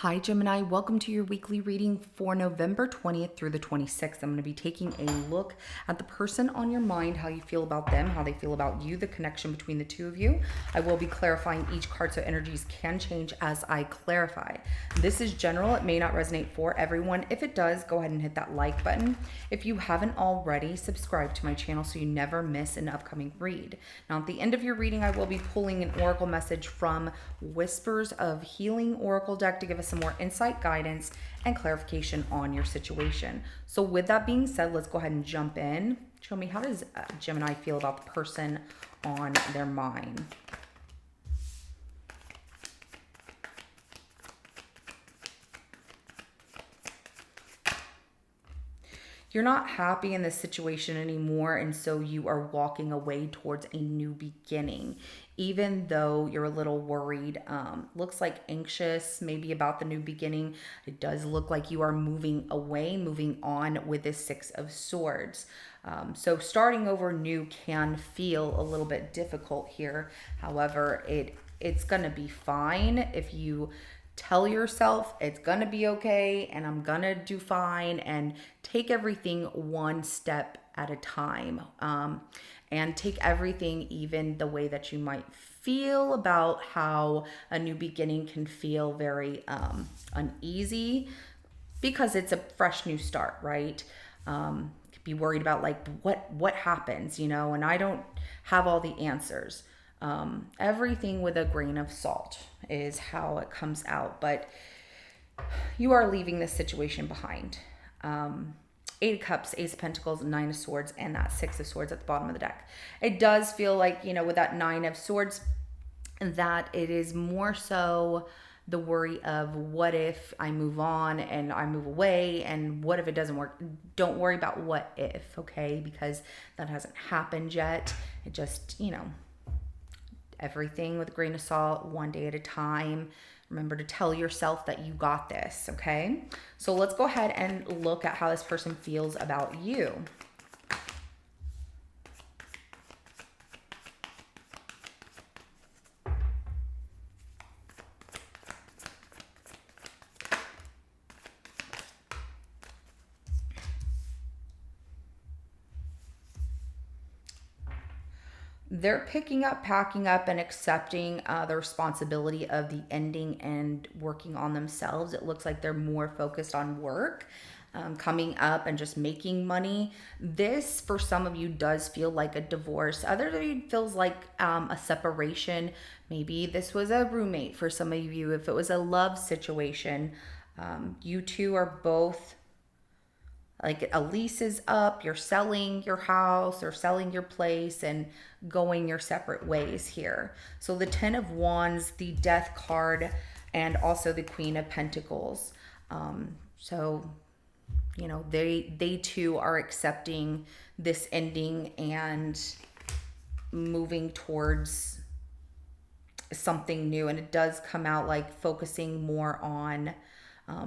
Hi Gemini, welcome to your weekly reading for November 20th through the 26th. I'm going to be taking a look at the person on your mind, how you feel about them, how they feel about you, the connection between the two of you. I will be clarifying each card so energies can change as I clarify. This is general. It may not resonate for everyone. If it does, go ahead and hit that like button. If you haven't already, subscribe to my channel so you never miss an upcoming read. Now at the end of your reading, I will be pulling an oracle message from Whispers of Healing Oracle deck to give us some more insight, guidance, and clarification on your situation. So with that being said, let's go ahead and jump in. Show me, how does Gemini feel about the person on their mind? You're not happy in this situation anymore, and so you are walking away towards a new beginning, even though you're a little worried. Looks like anxious maybe about the new beginning. It does look like you are moving away, moving on with this Six of Swords. So starting over new can feel a little bit difficult here. However, it's going to be fine if you tell yourself it's gonna be okay and I'm gonna do fine, and take everything one step at a time, and take everything even the way that you might feel about how a new beginning can feel very uneasy because it's a fresh new start, right? Be worried about like what happens, and I don't have all the answers. Everything with a grain of salt is how it comes out, but you are leaving this situation behind. Eight of Cups, Ace of Pentacles, Nine of Swords, and that Six of Swords at the bottom of the deck. It does feel like, with that Nine of Swords, that it is more so the worry of what if I move on and I move away, and what if it doesn't work? Don't worry about what if, okay? Because that hasn't happened yet. It just, everything with a grain of salt, one day at a time. Remember to tell yourself that you got this, okay? So let's go ahead and look at how this person feels about you. They're picking up, packing up, and accepting the responsibility of the ending and working on themselves. It looks like they're more focused on work, coming up and just making money. This, for some of you, does feel like a divorce. Others of you feels like a separation. Maybe this was a roommate for some of you. If it was a love situation, you two are both, like, a lease is up, you're selling your house or selling your place and going your separate ways here. So the Ten of Wands, the Death card, and also the Queen of Pentacles. So, they too are accepting this ending and moving towards something new. And it does come out like focusing more on,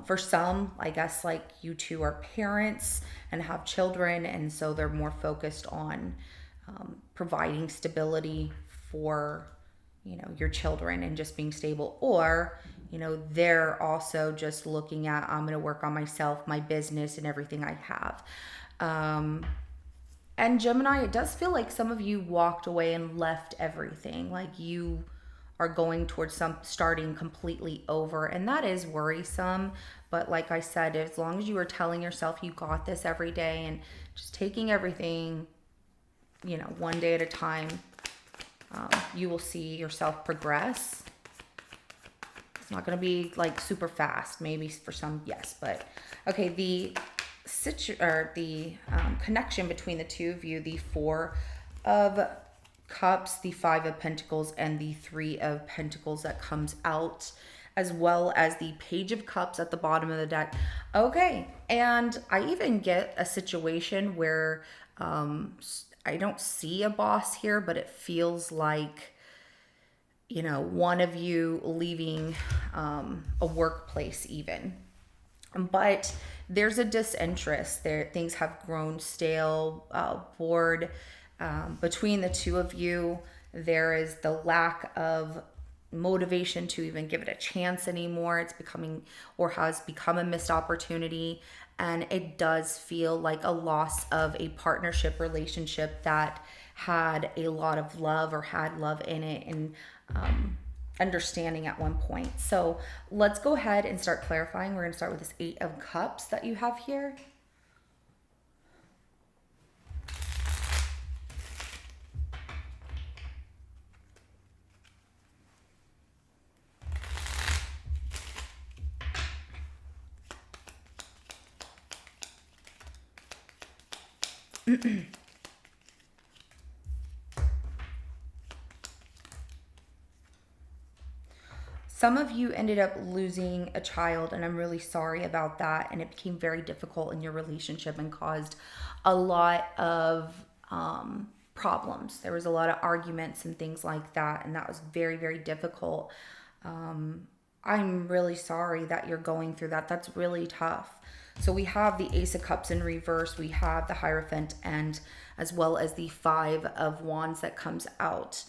for some, I guess, like you two are parents and have children, and so they're more focused on providing stability for, your children and just being stable. Or, they're also just looking at, I'm going to work on myself, my business, and everything I have. And Gemini, it does feel like some of you walked away and left everything. Like you are going towards starting completely over, and that is worrisome. But like I said, as long as you are telling yourself you got this every day and just taking everything, one day at a time, you will see yourself progress. It's not going to be like super fast. Maybe for some, yes, but okay. The connection between the two of you, the Four of Cups, the Five of Pentacles, and the Three of Pentacles that comes out, as well as the Page of Cups at the bottom of the deck. Okay, and I even get a situation where I don't see a boss here, but it feels like, one of you leaving a workplace even. But there's a disinterest there. Things have grown stale, bored. Between the two of you, there is the lack of motivation to even give it a chance anymore. It's becoming, or has become, a missed opportunity. And it does feel like a loss of a partnership relationship that had a lot of love, or had love in it, and understanding at one point. So let's go ahead and start clarifying. We're going to start with this Eight of Cups that you have here. Some of you ended up losing a child, and I'm really sorry about that. And it became very difficult in your relationship and caused a lot of problems. There was a lot of arguments and things like that, and that was very, very difficult. I'm really sorry that you're going through that. That's really tough. So we have the Ace of Cups in reverse, we have the Hierophant, and as well as the Five of Wands that comes out.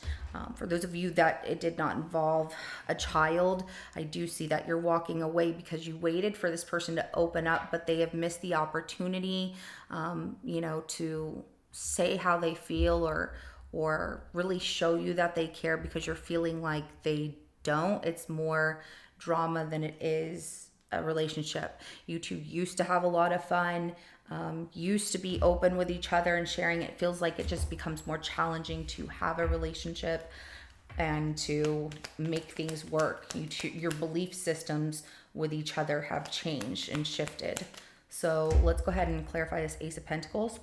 For those of you that it did not involve a child, I do see that you're walking away because you waited for this person to open up, but they have missed the opportunity, to say how they feel, or really show you that they care, because you're feeling like they don't. It's more drama than it is a relationship. You two used to have a lot of fun, used to be open with each other and sharing. It feels like it just becomes more challenging to have a relationship and to make things work. Your belief systems with each other have changed and shifted. So let's go ahead and clarify this Ace of Pentacles.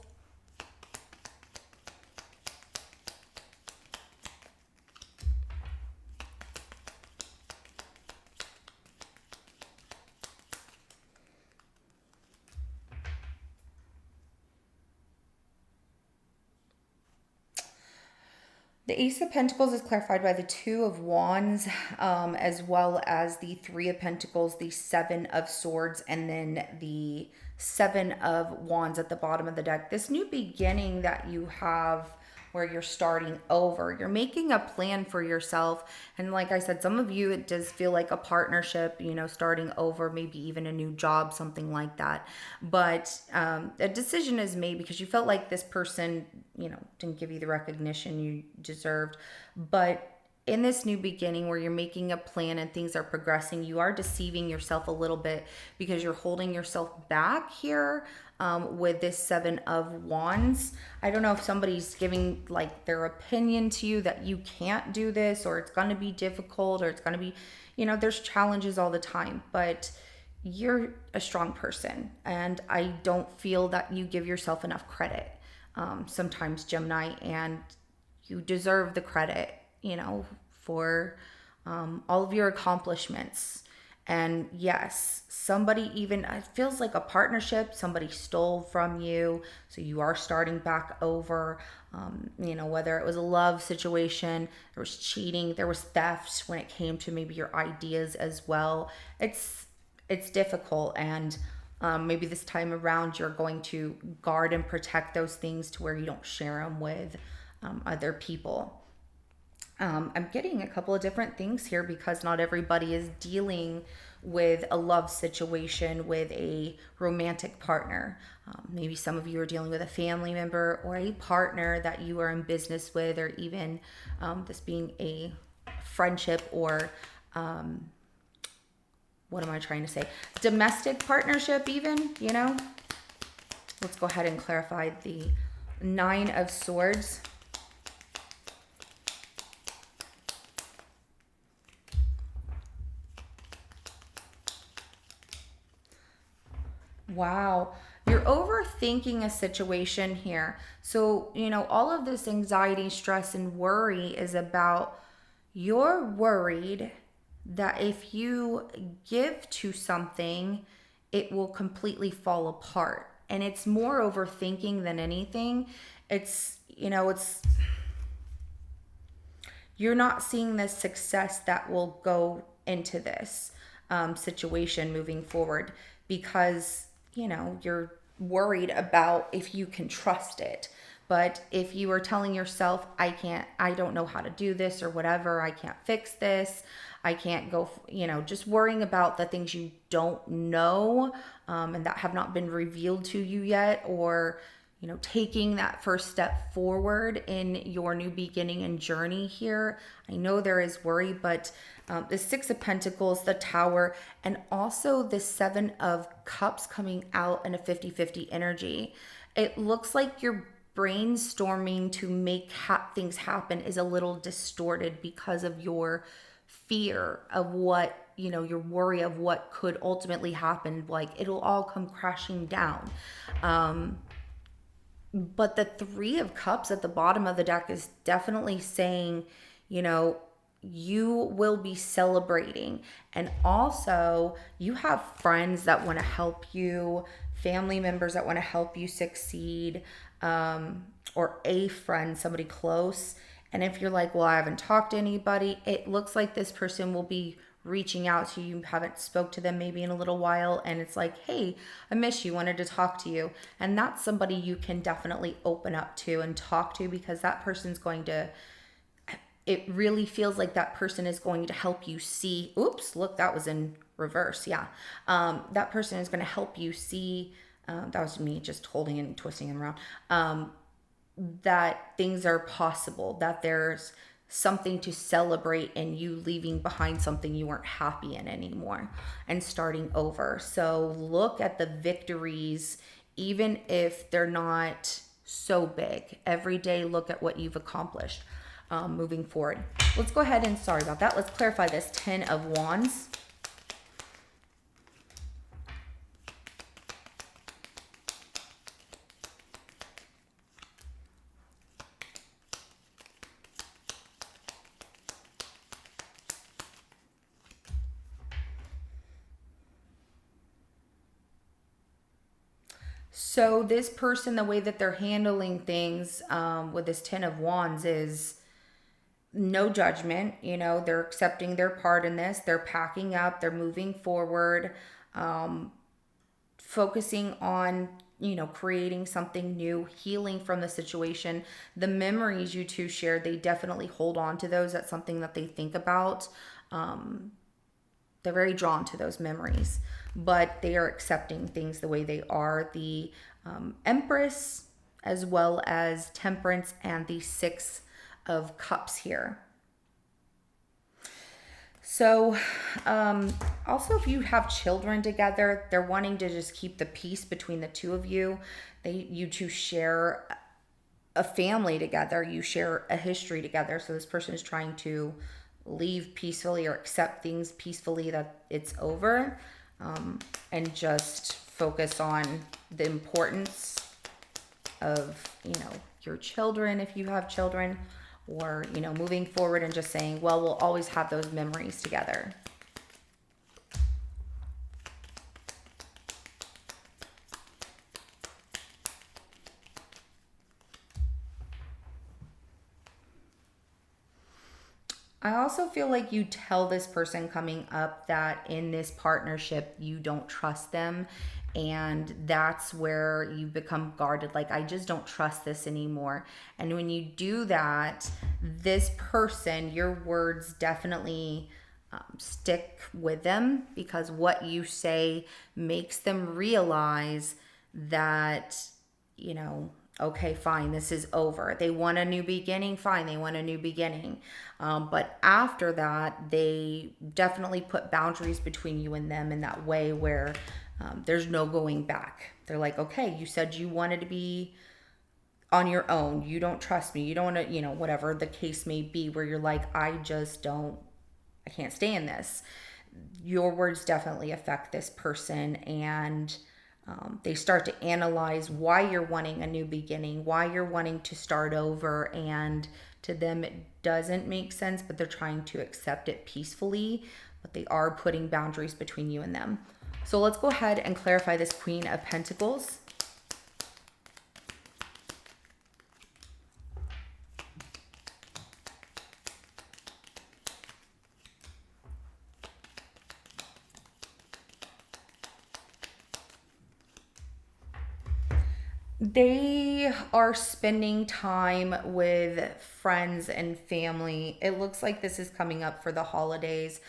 The Ace of Pentacles is clarified by the Two of Wands, as well as the Three of Pentacles, the Seven of Swords, and then the Seven of Wands at the bottom of the deck. This new beginning that you have, where you're starting over, you're making a plan for yourself. And like I said, some of you, it does feel like a partnership, starting over, maybe even a new job, something like that. But a decision is made because you felt like this person, didn't give you the recognition you deserved. But in this new beginning, where you're making a plan and things are progressing, you are deceiving yourself a little bit because you're holding yourself back here, with this Seven of Wands. I don't know if somebody's giving like their opinion to you that you can't do this, or it's going to be difficult, or it's going to be, there's challenges all the time, but you're a strong person, and I don't feel that you give yourself enough credit. Sometimes, Gemini, and you deserve the credit, for all of your accomplishments. And yes, somebody, even, it feels like a partnership, somebody stole from you. So you are starting back over, whether it was a love situation, there was cheating, there was theft when it came to maybe your ideas as well. It's difficult. And maybe this time around, you're going to guard and protect those things to where you don't share them with other people. I'm getting a couple of different things here because not everybody is dealing with a love situation with a romantic partner. Maybe some of you are dealing with a family member or a partner that you are in business with, or even this being a friendship, or what am I trying to say? Domestic partnership, even, Let's go ahead and clarify the Nine of Swords. Wow. You're overthinking a situation here. So, all of this anxiety, stress, and worry is about, you're worried that if you give to something, it will completely fall apart. And it's more overthinking than anything. You're not seeing the success that will go into this situation moving forward, because you're worried about if you can trust it. But if you are telling yourself, I don't know how to do this or whatever, I can't fix this, I can't go, just worrying about the things you don't know, and that have not been revealed to you yet, or taking that first step forward in your new beginning and journey here. I know there is worry, but the Six of Pentacles, the Tower, and also the Seven of Cups coming out in a 50-50 energy. It looks like you're brainstorming to make things happen is a little distorted because of your fear of what, your worry of what could ultimately happen. Like it'll all come crashing down. But the Three of Cups at the bottom of the deck is definitely saying, you will be celebrating. And also, you have friends that want to help you, family members that want to help you succeed, or a friend, somebody close. And if you're like, well, I haven't talked to anybody, it looks like this person will be reaching out to you. You haven't spoke to them maybe in a little while, and it's like, hey, I miss you, wanted to talk to you. And that's somebody you can definitely open up to and talk to, because that person's going to, it really feels like that person is going to help you see, oops, look, that was in reverse. Yeah. That person is going to help you see, that was me just holding and twisting them around, that things are possible, that there's something to celebrate in you leaving behind something you weren't happy in anymore and starting over. So look at the victories, even if they're not so big. Every day, look at what you've accomplished moving forward. Let's go ahead and, sorry about that, let's clarify this Ten of Wands. So this person, the way that they're handling things with this Ten of Wands is no judgment. They're accepting their part in this. They're packing up. They're moving forward, focusing on, creating something new, healing from the situation. The memories you two shared, they definitely hold on to those. That's something that they think about. They're very drawn to those memories, but they are accepting things the way they are. The Empress, as well as Temperance, and the Six of Cups here. So also, if you have children together, they're wanting to just keep the peace between the two of you. You two share a family together. You share a history together. So this person is trying to leave peacefully or accept things peacefully, that it's over, and just focus on the importance of, your children, if you have children, or, moving forward and just saying, well, we'll always have those memories together. I also feel like you tell this person coming up that in this partnership, you don't trust them. And that's where you become guarded. Like, I just don't trust this anymore. And when you do that, this person, your words definitely stick with them, because what you say makes them realize that, okay, fine, this is over. They want a new beginning, fine, they want a new beginning. But after that, they definitely put boundaries between you and them in that way where there's no going back. They're like, okay, you said you wanted to be on your own. You don't trust me. You don't want to, whatever the case may be, where you're like, I can't stay in this. Your words definitely affect this person, and they start to analyze why you're wanting a new beginning, why you're wanting to start over, and to them it doesn't make sense, but they're trying to accept it peacefully, but they are putting boundaries between you and them. So let's go ahead and clarify this Queen of Pentacles. They are spending time with friends and family. It looks like this is coming up for the holidays.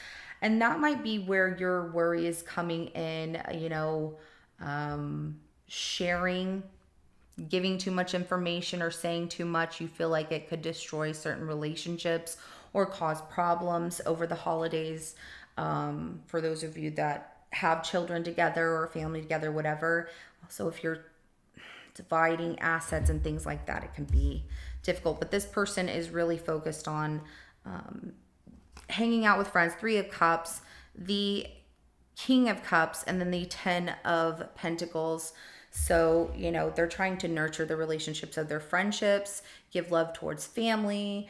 And that might be where your worry is coming in, sharing, giving too much information or saying too much. You feel like it could destroy certain relationships or cause problems over the holidays. For those of you that have children together or family together, whatever. So if you're dividing assets and things like that, it can be difficult. But this person is really focused on hanging out with friends. Three of Cups, the King of Cups, and then the Ten of Pentacles. So, they're trying to nurture the relationships of their friendships, give love towards family,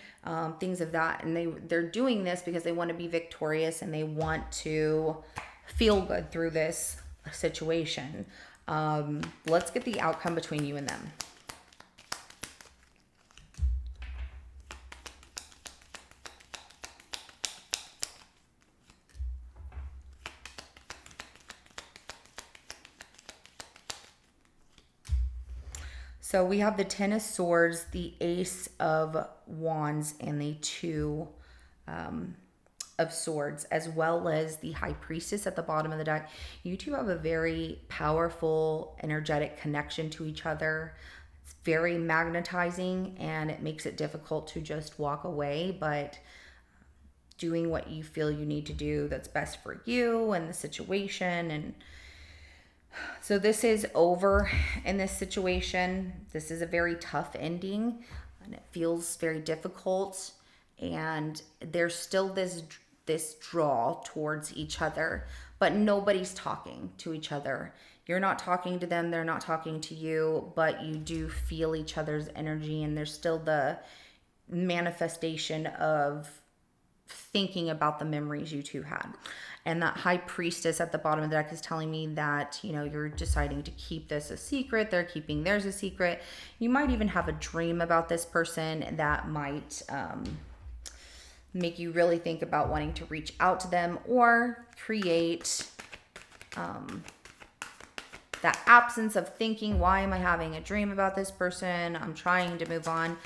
things of that. And they're doing this because they want to be victorious and they want to feel good through this situation. Let's get the outcome between you and them. So we have the Ten of Swords, the Ace of Wands, and the Two of Swords, as well as the High Priestess at the bottom of the deck. You two have a very powerful, energetic connection to each other. It's very magnetizing and it makes it difficult to just walk away, but doing what you feel you need to do that's best for you and the situation. And so this is over in this situation. This is a very tough ending and it feels very difficult. And there's still this draw towards each other, but nobody's talking to each other. You're not talking to them, they're not talking to you, but you do feel each other's energy, and there's still the manifestation of thinking about the memories you two had. And that High Priestess at the bottom of the deck is telling me that, you're deciding to keep this a secret. They're keeping theirs a secret. You might even have a dream about this person that might make you really think about wanting to reach out to them or create that absence of thinking, why am I having a dream about this person? I'm trying to move on.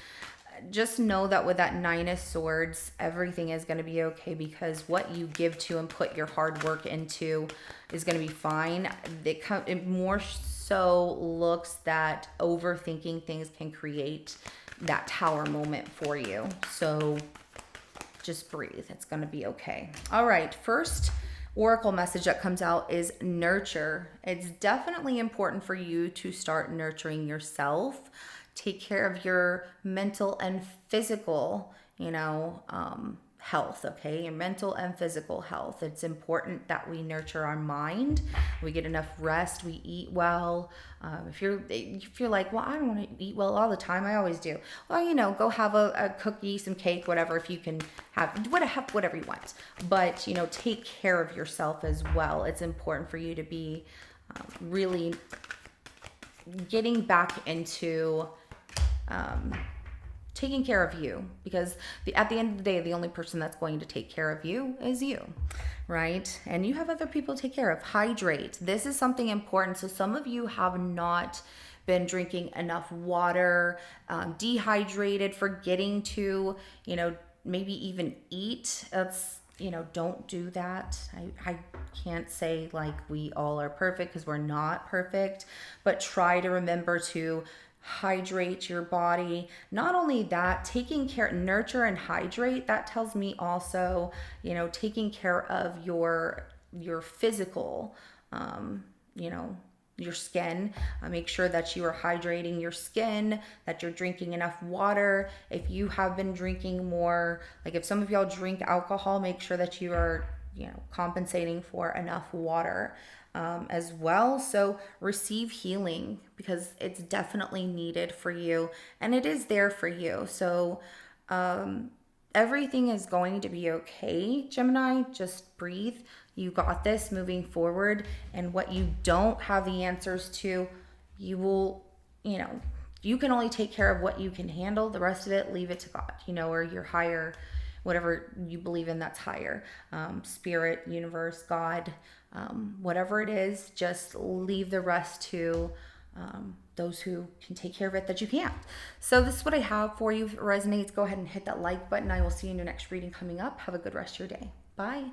Just know that with that Nine of Swords, everything is going to be okay, because what you give to and put your hard work into is going to be fine. It more so looks that overthinking things can create that tower moment for you. So just breathe. It's going to be okay. All right. First oracle message that comes out is nurture. It's definitely important for you to start nurturing yourself. Take care of your mental and physical, health, okay? Your mental and physical health. It's important that we nurture our mind. We get enough rest. We eat well. If you're like, well, I don't want to eat well all the time. I always do. Well, go have a cookie, some cake, whatever. If you can have whatever you want. But take care of yourself as well. It's important for you to be really getting back into taking care of you, because at the end of the day, the only person that's going to take care of you is you, right? And you have other people to take care of. Hydrate. This is something important. So some of you have not been drinking enough water, dehydrated, forgetting to, maybe even eat. That's, don't do that. I can't say like we all are perfect, because we're not perfect, but try to remember to hydrate your body. Not only that, nurture and hydrate, that tells me also, taking care of your physical, your skin. Make sure that you are hydrating your skin, that you're drinking enough water. If you have been drinking more, like if some of y'all drink alcohol, make sure that you are, compensating for enough water as well. So receive healing, because it's definitely needed for you and it is there for you. So everything is going to be okay, Gemini. Just breathe. You got this moving forward. And what you don't have the answers to, you will, you can only take care of what you can handle. The rest of it, leave it to God, or your higher, whatever you believe in that's higher, spirit, universe, God, whatever it is. Just leave the rest to those who can take care of it that you can't. So this is what I have for you. If it resonates, go ahead and hit that like button. I will see you in your next reading coming up. Have a good rest of your day. Bye.